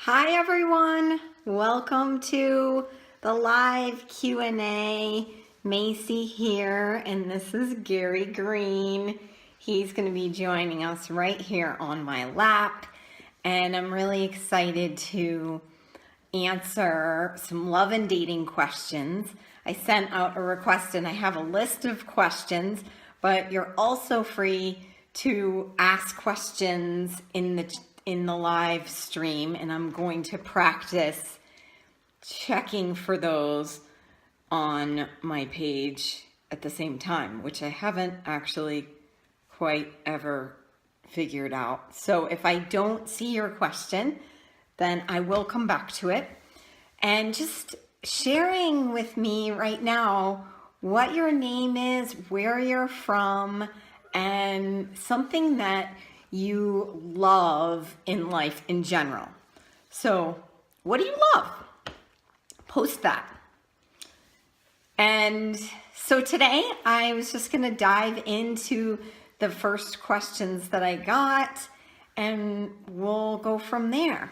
Hi everyone, welcome to the live Q&A. Macy here, and this is Gary Green. He's going to be joining us right here on my lap, and I'm really excited to answer some love and dating questions. I sent out a request and I have a list of questions, but you're also free to ask questions in the live stream, and I'm going to practice checking for those on my page at the same time, which I haven't actually quite ever figured out. So if I don't see your question, then I will come back to it. And just sharing with me right now what your name is, where you're from, and something that you love in life in general. So what do you love? Post that. And so today I was just going to dive into the first questions that I got, and we'll go from there.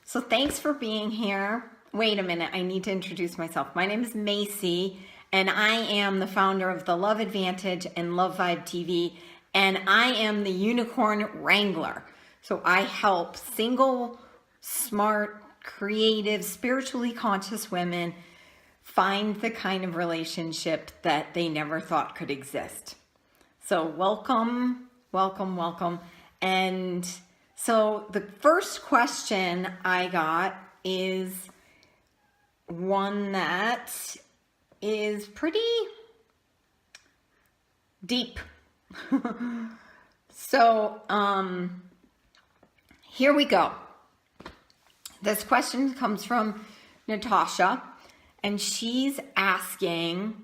So thanks for being here. Wait a minute, I need to introduce myself. My name is Macy, and I am the founder of the Love Advantage and Love Vibe TV, and I am the Unicorn Wrangler. So I help single, smart, creative, spiritually conscious women find the kind of relationship that they never thought could exist. So welcome, welcome, welcome. And so the first question I got is one that is pretty deep. So here we go. This question comes from Natasha, and she's asking,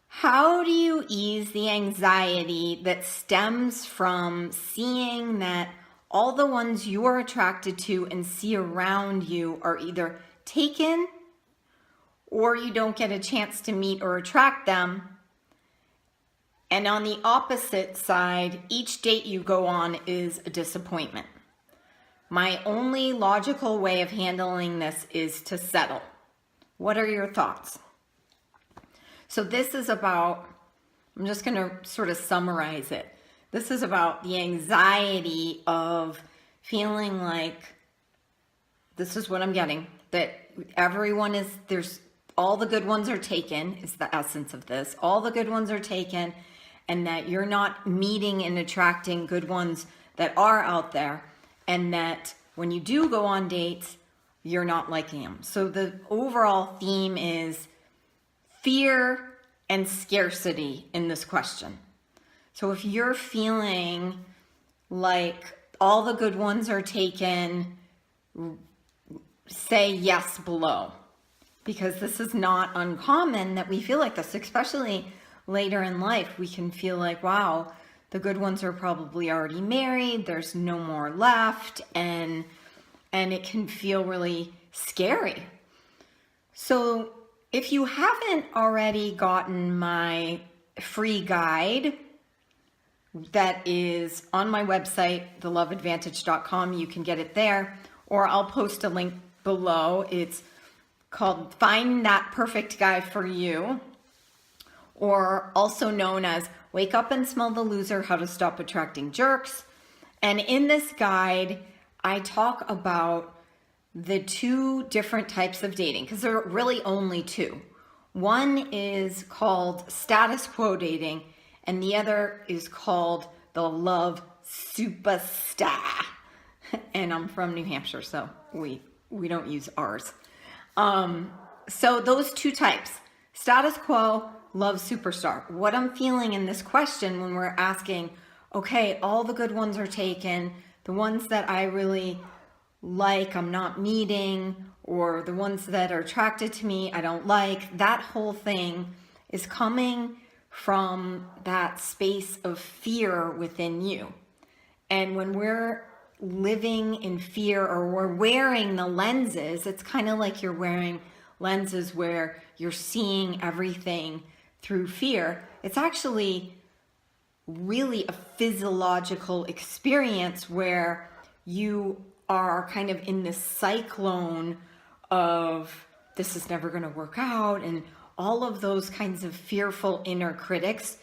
how do you ease the anxiety that stems from seeing that all the ones you are attracted to and see around you are either taken or you don't get a chance to meet or attract them? And on the opposite side, each date you go on is a disappointment. My only logical way of handling this is to settle. What are your thoughts? So this is about, I'm just going to sort of summarize it. This is about the anxiety of feeling like this is what I'm getting, that everyone is, there's all the good ones are taken, is the essence of this. All the good ones are taken, and that you're not meeting and attracting good ones that are out there, and that when you do go on dates, you're not liking them. So the overall theme is fear and scarcity in this question. So if you're feeling like all the good ones are taken, say yes below, because this is not uncommon that we feel like this, especially later in life. We can feel like, wow, the good ones are probably already married, there's no more left, and it can feel really scary. So if you haven't already gotten my free guide that is on my website, theloveadvantage.com, you can get it there, or I'll post a link below. It's called Find That Perfect Guy for You, or also known as Wake Up and Smell the Loser, How to Stop Attracting Jerks. And in this guide, I talk about the two different types of dating, because there are really only two. One is called status quo dating, and the other is called the love superstar. And I'm from New Hampshire, so we don't use ours. So those two types, status quo, love superstar. What I'm feeling in this question when we're asking, okay, all the good ones are taken, the ones that I really like, I'm not meeting, or the ones that are attracted to me, I don't like, that whole thing is coming from that space of fear within you. And when we're living in fear, or we're wearing the lenses, it's kind of like you're wearing lenses where you're seeing everything through fear. It's actually really a physiological experience where you are kind of in this cyclone of this is never going to work out, and all of those kinds of fearful inner critics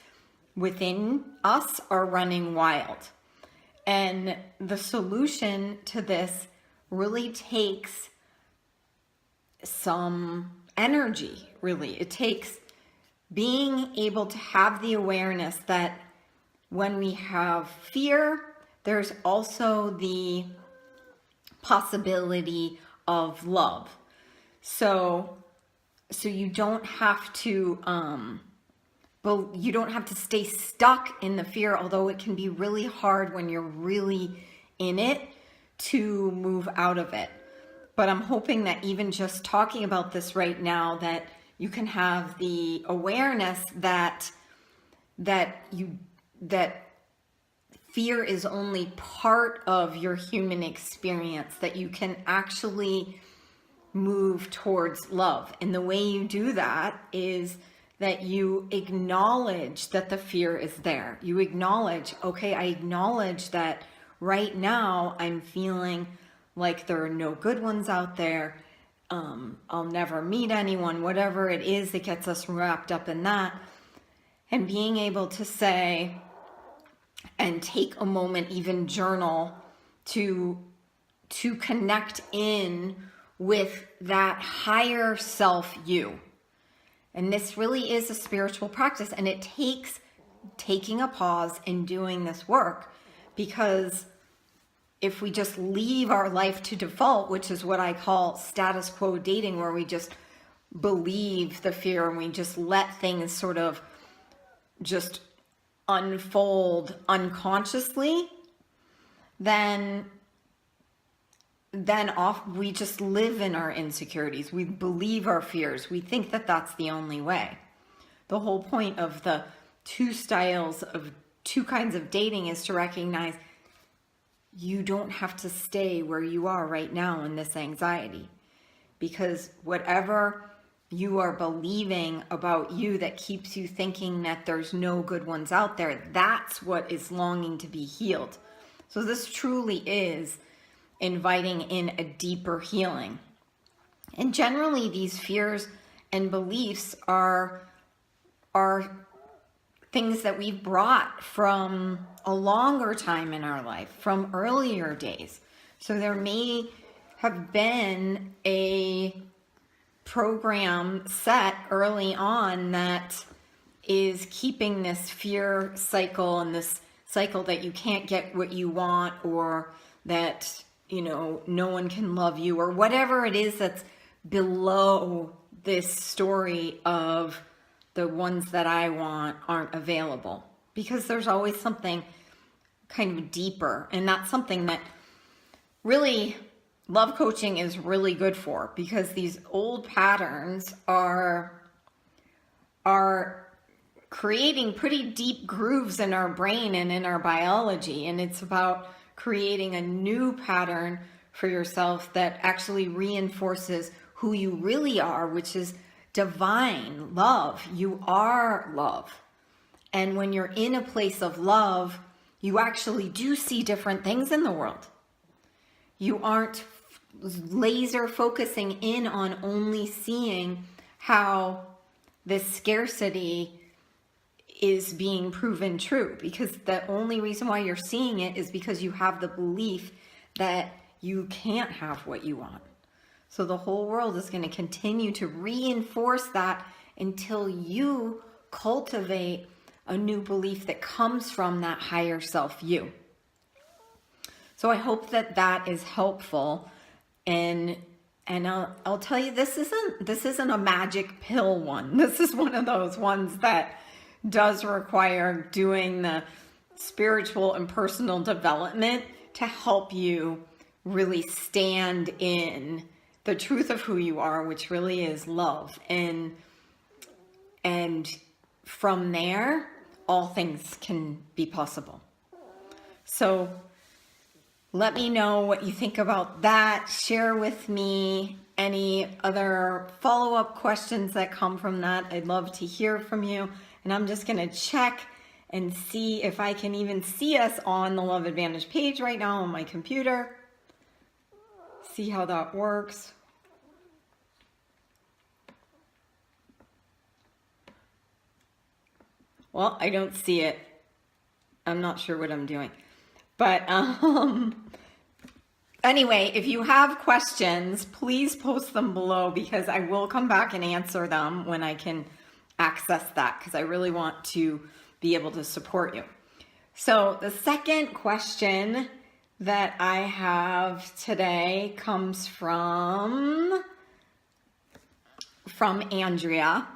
within us are running wild. And the solution to this really takes some energy, really. It takes being able to have the awareness that when we have fear, there's also the possibility of love. So you don't have to stay stuck in the fear, although it can be really hard when you're really in it to move out of it. But I'm hoping that even just talking about this right now, that you can have the awareness that fear is only part of your human experience, that you can actually move towards love. And the way you do that is that you acknowledge that the fear is there. You acknowledge, okay, I acknowledge that right now I'm feeling like there are no good ones out there. I'll never meet anyone, whatever it is that gets us wrapped up in that. And being able to say, and take a moment, even journal, to connect in with that higher self you. And this really is a spiritual practice, and it takes taking a pause and doing this work, because if we just leave our life to default, which is what I call status quo dating, where we just believe the fear and we just let things sort of just unfold unconsciously, then we just live in our insecurities. We believe our fears. We think that that's the only way. The whole point of the two kinds of dating is to recognize you don't have to stay where you are right now in this anxiety, because whatever you are believing about you that keeps you thinking that there's no good ones out there, that's what is longing to be healed. So this truly is inviting in a deeper healing. And generally these fears and beliefs are things that we've brought from a longer time in our life, from earlier days. So there may have been a program set early on that is keeping this fear cycle, and this cycle that you can't get what you want, or that, no one can love you, or whatever it is that's below this story of the ones that I want aren't available. Because there's always something kind of deeper, and that's something that really love coaching is really good for, because these old patterns are creating pretty deep grooves in our brain and in our biology, and it's about creating a new pattern for yourself that actually reinforces who you really are, which is divine love. You are love. And when you're in a place of love, you actually do see different things in the world. You aren't laser focusing in on only seeing how this scarcity is being proven true, because the only reason why you're seeing it is because you have the belief that you can't have what you want. So the whole world is going to continue to reinforce that until you cultivate a new belief that comes from that higher self you. So I hope that that is helpful. And I'll tell you, this isn't a magic pill one. This is one of those ones that does require doing the spiritual and personal development to help you really stand in the truth of who you are, which really is love. And from there, all things can be possible. So let me know what you think about that. Share with me any other follow-up questions that come from that. I'd love to hear from you. And I'm just going to check and see if I can even see us on the Love Advantage page right now on my computer. see how that works. Well, I don't see it. I'm not sure what I'm doing. But anyway, if you have questions, please post them below because I will come back and answer them when I can access that, because I really want to be able to support you. So the second question that I have today comes from Andrea.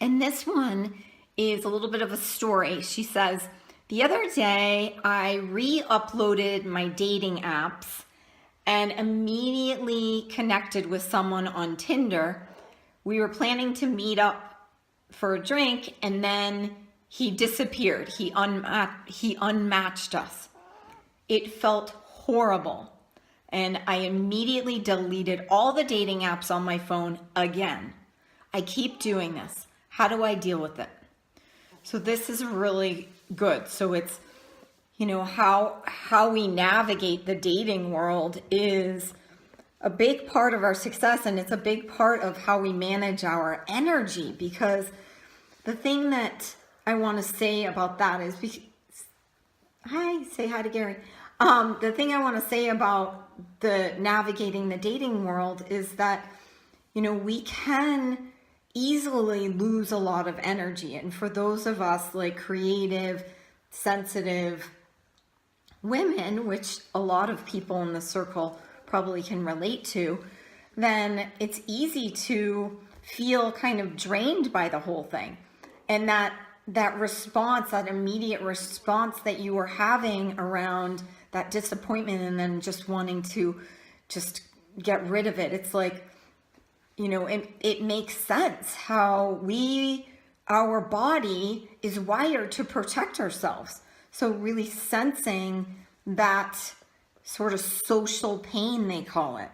And this one is a little bit of a story. She says, the other day I re-uploaded my dating apps and immediately connected with someone on Tinder. We were planning to meet up for a drink and then he disappeared. He unmatched us. It felt horrible. And I immediately deleted all the dating apps on my phone again. I keep doing this. How do I deal with it? So this is really good. So it's, you know, how we navigate the dating world is a big part of our success, and it's a big part of how we manage our energy, because the thing that I want to say about that is, say hi to Gary. The thing I want to say about the navigating the dating world is that, you know, we can easily lose a lot of energy. And for those of us like creative, sensitive women, which a lot of people in the circle probably can relate to, then it's easy to feel kind of drained by the whole thing. And that response, that immediate response that you were having around that disappointment and then just wanting to just get rid of it. It's like, you know, it makes sense how our body is wired to protect ourselves. So really sensing that sort of social pain, they call it,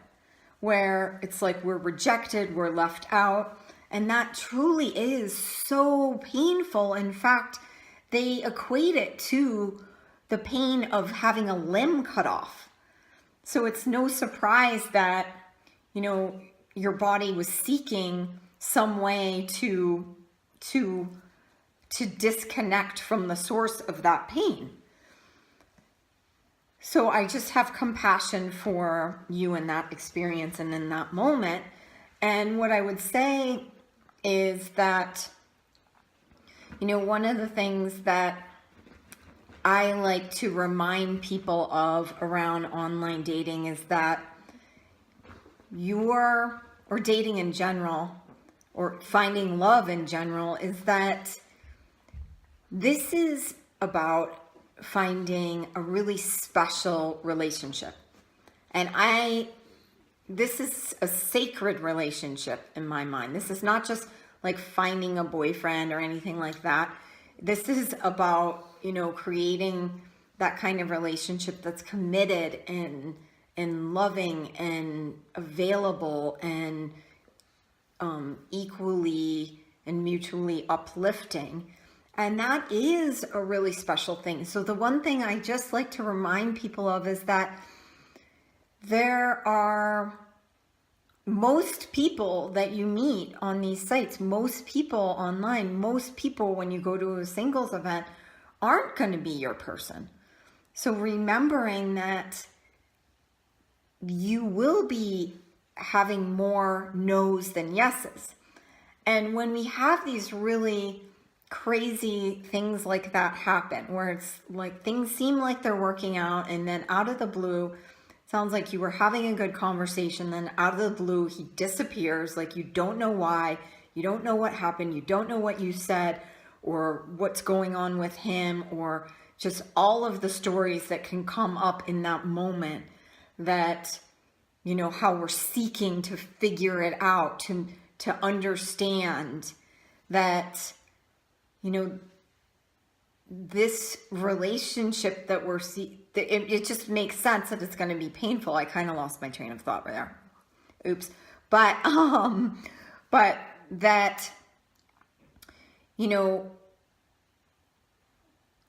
where it's like we're rejected, we're left out. And that truly is so painful. In fact, they equate it to the pain of having a limb cut off. So it's no surprise that, you know, your body was seeking some way to disconnect from the source of that pain. So I just have compassion for you in that experience and in that moment. And what I would say is that, you know, one of the things that I like to remind people of around online dating is that or dating in general, or finding love in general, is that this is about finding a really special relationship. And this is a sacred relationship in my mind. This is not just like finding a boyfriend or anything like that. This is about, you know, creating that kind of relationship that's committed and loving and available and equally and mutually uplifting. And that is a really special thing. So the one thing I just like to remind people of is that there are most people that you meet on these sites, most people online, most people when you go to a singles event aren't going to be your person. So remembering that you will be having more no's than yeses. And when we have these really crazy things like that happen, where it's like things seem like they're working out and then out of the blue, sounds like you were having a good conversation, then out of the blue, he disappears, like you don't know why, you don't know what happened, you don't know what you said, or what's going on with him, or just all of the stories that can come up in that moment that, you know, how we're seeking to figure it out, to understand that, you know, this relationship that we're it just makes sense that it's going to be painful. I kind of lost my train of thought right there. Oops. But that, you know,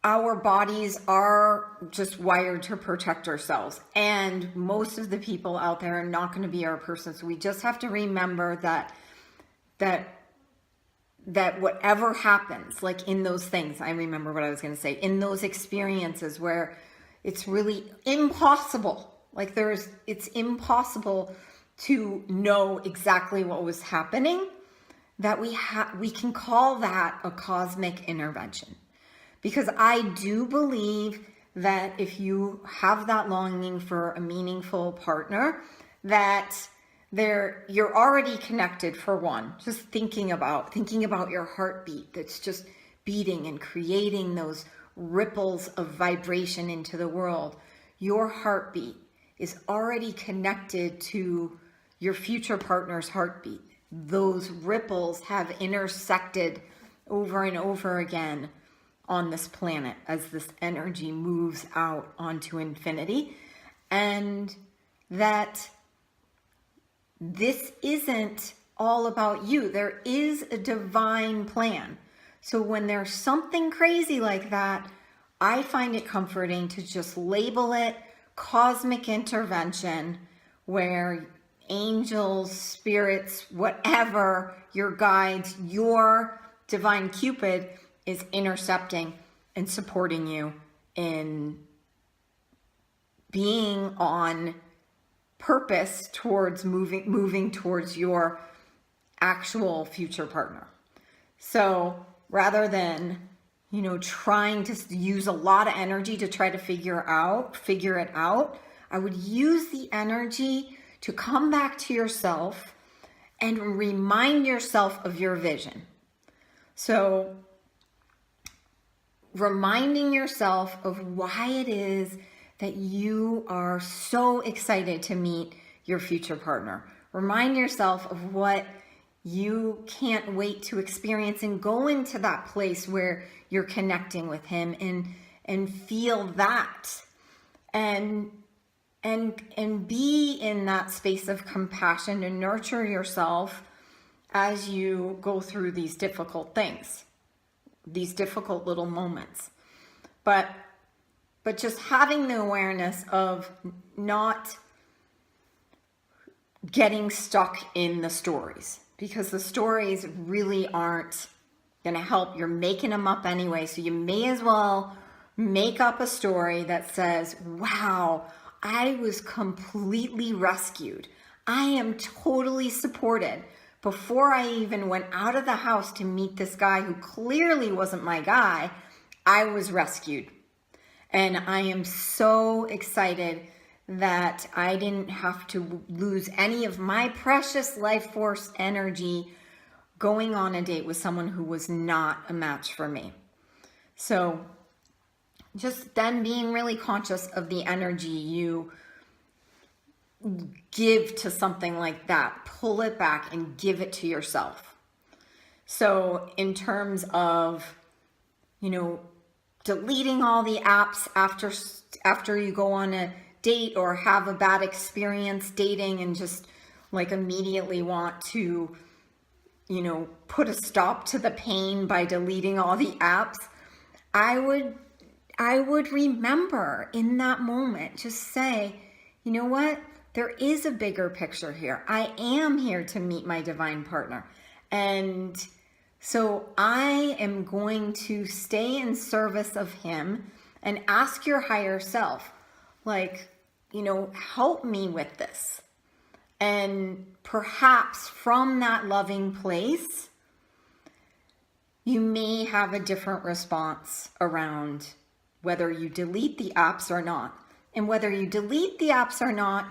our bodies are just wired to protect ourselves. And most of the people out there are not going to be our person. So we just have to remember that whatever happens, like in those things, I remember what I was going to say, in those experiences where it's really impossible, like it's impossible to know exactly what was happening, that we can call that a cosmic intervention. Because I do believe that if you have that longing for a meaningful partner, that you're already connected, for one. Just thinking about your heartbeat that's just beating and creating those ripples of vibration into the world. Your heartbeat is already connected to your future partner's heartbeat. Those ripples have intersected over and over again on this planet as this energy moves out onto infinity, and that this isn't all about you. There is a divine plan. So when there's something crazy like that, I find it comforting to just label it cosmic intervention, where angels, spirits, whatever, your guides, your divine Cupid is intercepting and supporting you in being on purpose towards moving towards your actual future partner. So rather than, trying to use a lot of energy to try to figure it out, I would use the energy to come back to yourself and remind yourself of your vision. So reminding yourself of why it is that you are so excited to meet your future partner. Remind yourself of what you can't wait to experience, and go into that place where you're connecting with him and feel that, and be in that space of compassion and nurture yourself as you go through these difficult things, these difficult little moments. But just having the awareness of not getting stuck in the stories, because the stories really aren't going to help. You're making them up anyway, so you may as well make up a story that says, wow, I was completely rescued. I am totally supported. Before I even went out of the house to meet this guy who clearly wasn't my guy, I was rescued. And I am so excited that I didn't have to lose any of my precious life force energy going on a date with someone who was not a match for me. So just then being really conscious of the energy you give to something like that. Pull it back and give it to yourself. So in terms of, deleting all the apps after you go on a date or have a bad experience dating and just like immediately want to, put a stop to the pain by deleting all the apps, I would remember in that moment, just say, you know what? There is a bigger picture here. I am here to meet my divine partner. And so I am going to stay in service of him, and ask your higher self, help me with this. And perhaps from that loving place, you may have a different response around whether you delete the apps or not. And whether you delete the apps or not,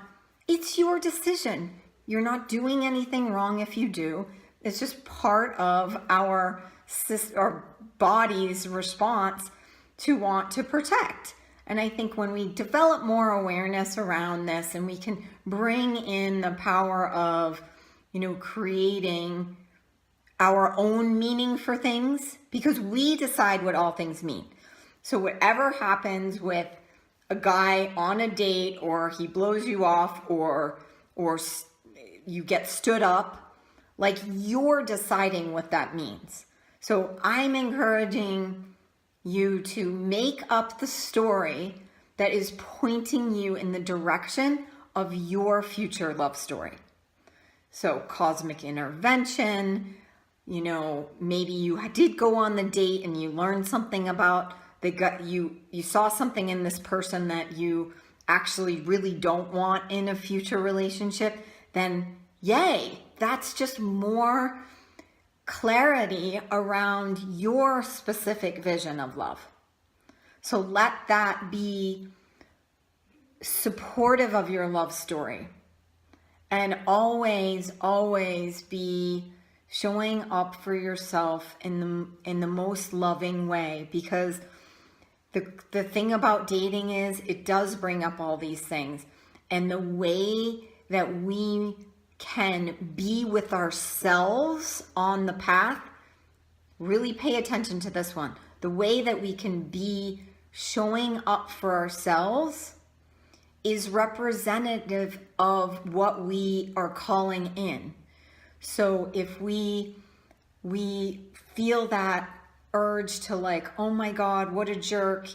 it's your decision. You're not doing anything wrong if you do. It's just part of our body's response to want to protect. And I think when we develop more awareness around this, and we can bring in the power of, creating our own meaning for things, because we decide what all things mean. So whatever happens with a guy on a date, or he blows you off, or you get stood up, you're deciding what that means. So I'm encouraging you to make up the story that is pointing you in the direction of your future love story. So cosmic intervention, maybe you did go on the date and you learned something about you saw something in this person that you actually really don't want in a future relationship, then yay, that's just more clarity around your specific vision of love. So let that be supportive of your love story, and always, always be showing up for yourself in the most loving way, because the thing about dating is it does bring up all these things, and the way that we can be with ourselves on the path, really pay attention to this one. The way that we can be showing up for ourselves is representative of what we are calling in. So if we feel that urge to like, oh my God, what a jerk,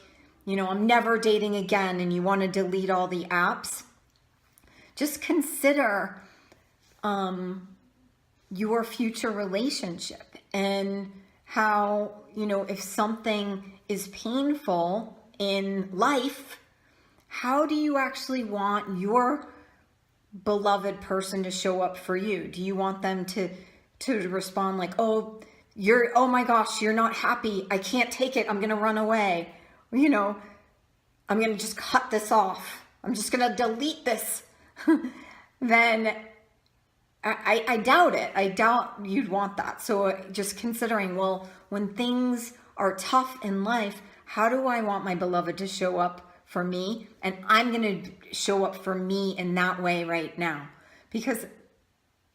I'm never dating again, and you want to delete all the apps, just consider your future relationship and how, if something is painful in life, how do you actually want your beloved person to show up for you? Do you want them to respond like, oh my gosh, you're not happy, I can't take it, I'm gonna run away, I'm gonna just cut this off, I'm just gonna delete this, then I doubt it. I doubt you'd want that. So just considering, well, when things are tough in life, how do I want my beloved to show up for me? And I'm going to show up for me in that way right now. Because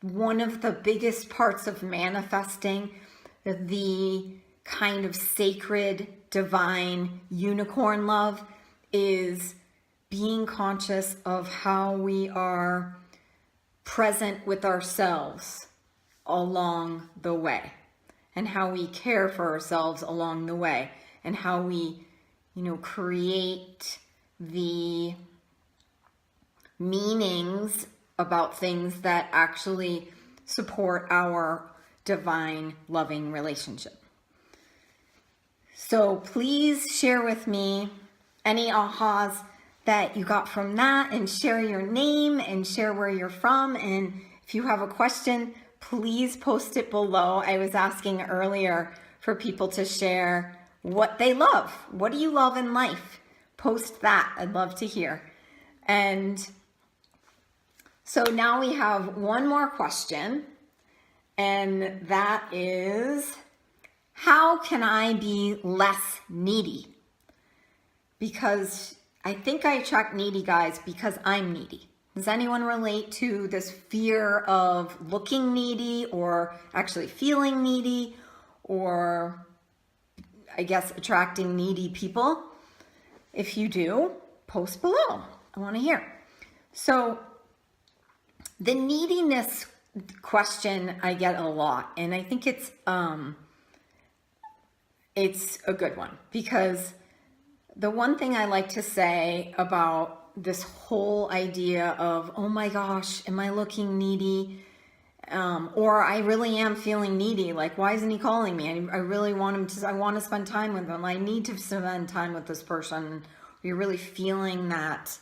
one of the biggest parts of manifesting the kind of sacred, divine unicorn love is being conscious of how we are present with ourselves along the way, and how we care for ourselves along the way, and how we, create the meanings about things that actually support our divine loving relationship. So please share with me any ahas that you got from that, and share your name and share where you're from. And if you have a question, please post it below. I was asking earlier for people to share what they love. What do you love in life? Post that. I'd love to hear. And so now we have one more question, and that is, how can I be less needy? Because I think I attract needy guys because I'm needy. Does anyone relate to this fear of looking needy, or actually feeling needy, or I guess attracting needy people? If you do, post below. I want to hear. So the neediness question I get a lot, and I think it's a good one, because the one thing I like to say about this whole idea of, oh my gosh, am I looking needy? Or I really am feeling needy. Like, why isn't he calling me? I really want him to, I want to spend time with him. I need to spend time with this person. You're really feeling that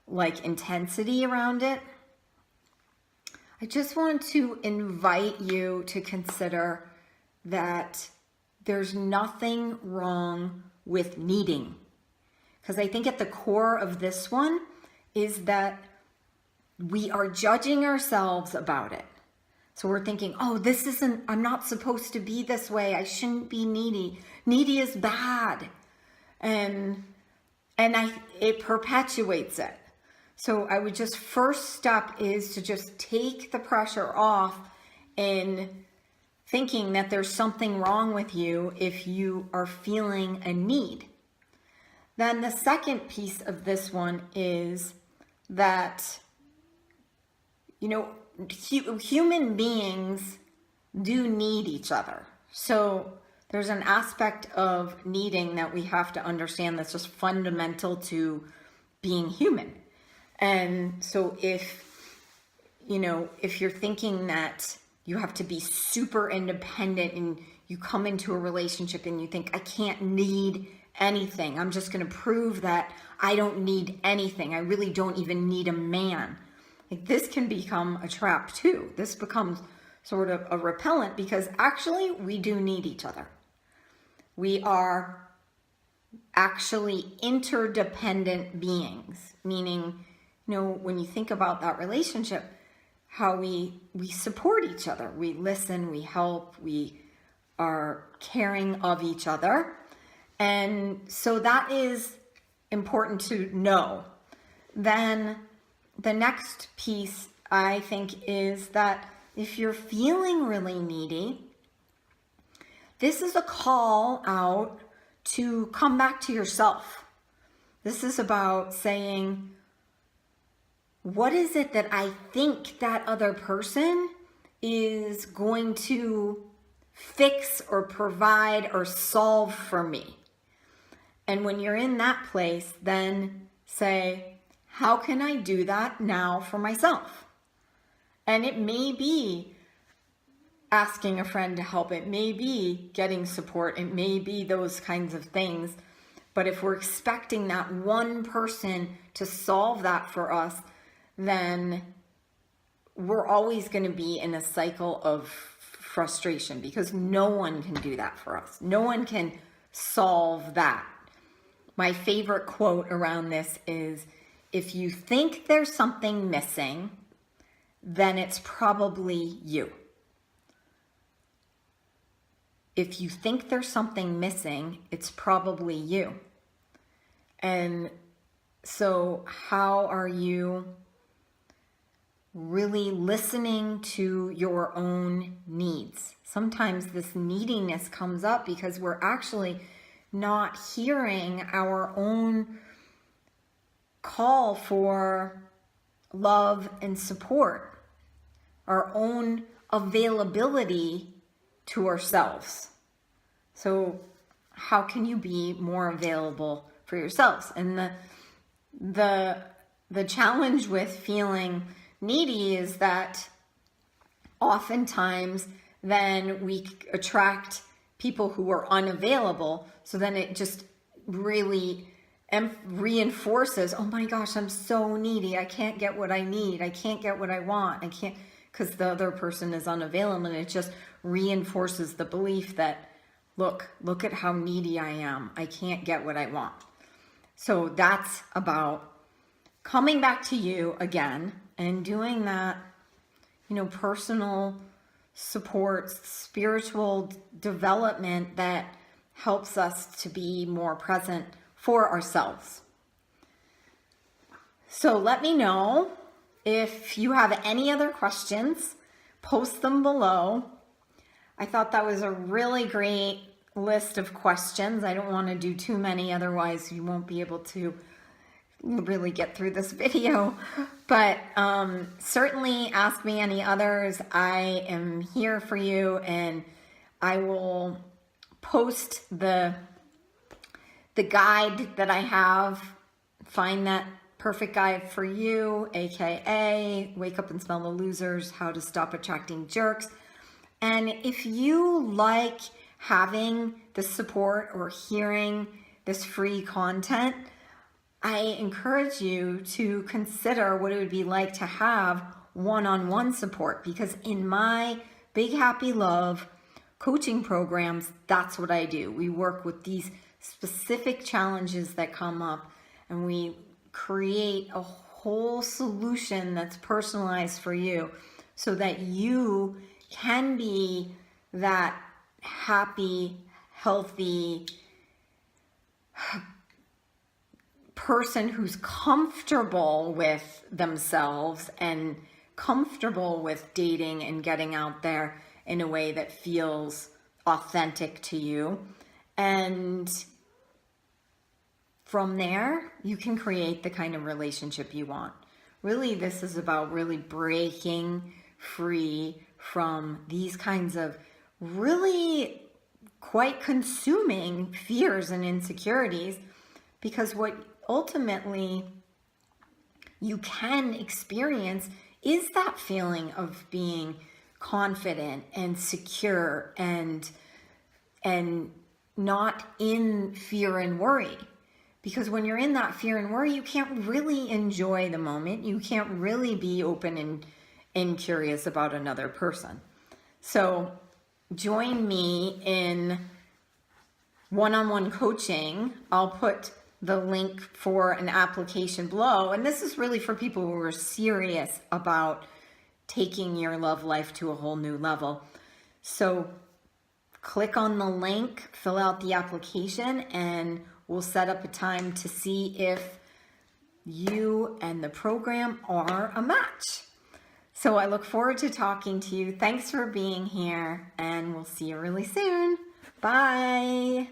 like intensity around it. I just want to invite you to consider that there's nothing wrong with needing. Because I think at the core of this one is that we are judging ourselves about it. So we're thinking, oh, I'm not supposed to be this way. I shouldn't be needy. Needy is bad. And it perpetuates it. So I would just, first step is to just take the pressure off in thinking that there's something wrong with you if you are feeling a need. Then the second piece of this one is that, human beings do need each other. So there's an aspect of needing that we have to understand that's just fundamental to being human. And so if you're thinking that you have to be super independent and you come into a relationship and you think, I can't need anything, I'm just going to prove that I don't need anything, I really don't even need a man. Like, this can become a trap too. This becomes sort of a repellent, because actually we do need each other. We are actually interdependent beings, meaning, when you think about that relationship, how we support each other. We listen, we help, we are caring of each other. And so that is important to know. Then the next piece, I think, is that if you're feeling really needy, this is a call out to come back to yourself. This is about saying, what is it that I think that other person is going to fix or provide or solve for me? And when you're in that place, then say, how can I do that now for myself? And it may be asking a friend to help. It may be getting support. It may be those kinds of things. But if we're expecting that one person to solve that for us, then we're always going to be in a cycle of frustration, because no one can do that for us. No one can solve that. My favorite quote around this is, if you think there's something missing, then it's probably you. If you think there's something missing, it's probably you. And so how are you really listening to your own needs? Sometimes this neediness comes up because we're actually not hearing our own call for love and support, our own availability to ourselves. So how can you be more available for yourselves? And the challenge with feeling needy is that oftentimes then we attract people who are unavailable. So then it just really reinforces, oh my gosh, I'm so needy. I can't get what I need. I can't get what I want. I can't, because the other person is unavailable. And it just reinforces the belief that, look at how needy I am. I can't get what I want. So that's about coming back to you again and doing that, personal support, spiritual development that helps us to be more present for ourselves. So let me know if you have any other questions, post them below. I thought that was a really great list of questions. I don't want to do too many, otherwise you won't be able to really get through this video. But certainly ask me any others. I am here for you, and I will post the guide that I have, Find That Perfect Guide for You, aka Wake Up and Smell the Losers, How to Stop Attracting Jerks. And if you like having the support or hearing this free content, I encourage you to consider what it would be like to have one-on-one support, because in my Big Happy Love coaching programs, that's what I do. We work with these specific challenges that come up, and we create a whole solution that's personalized for you so that you can be that happy, healthy person who's comfortable with themselves and comfortable with dating and getting out there in a way that feels authentic to you. And from there, you can create the kind of relationship you want. Really, this is about really breaking free from these kinds of really quite consuming fears and insecurities, because what ultimately you can experience is that feeling of being confident and secure and not in fear and worry. Because when you're in that fear and worry, you can't really enjoy the moment. You can't really be open and curious about another person. So join me in one-on-one coaching. I'll put the link for an application below. And this is really for people who are serious about taking your love life to a whole new level. So click on the link, fill out the application, and we'll set up a time to see if you and the program are a match. So I look forward to talking to you. Thanks for being here, and we'll see you really soon. Bye.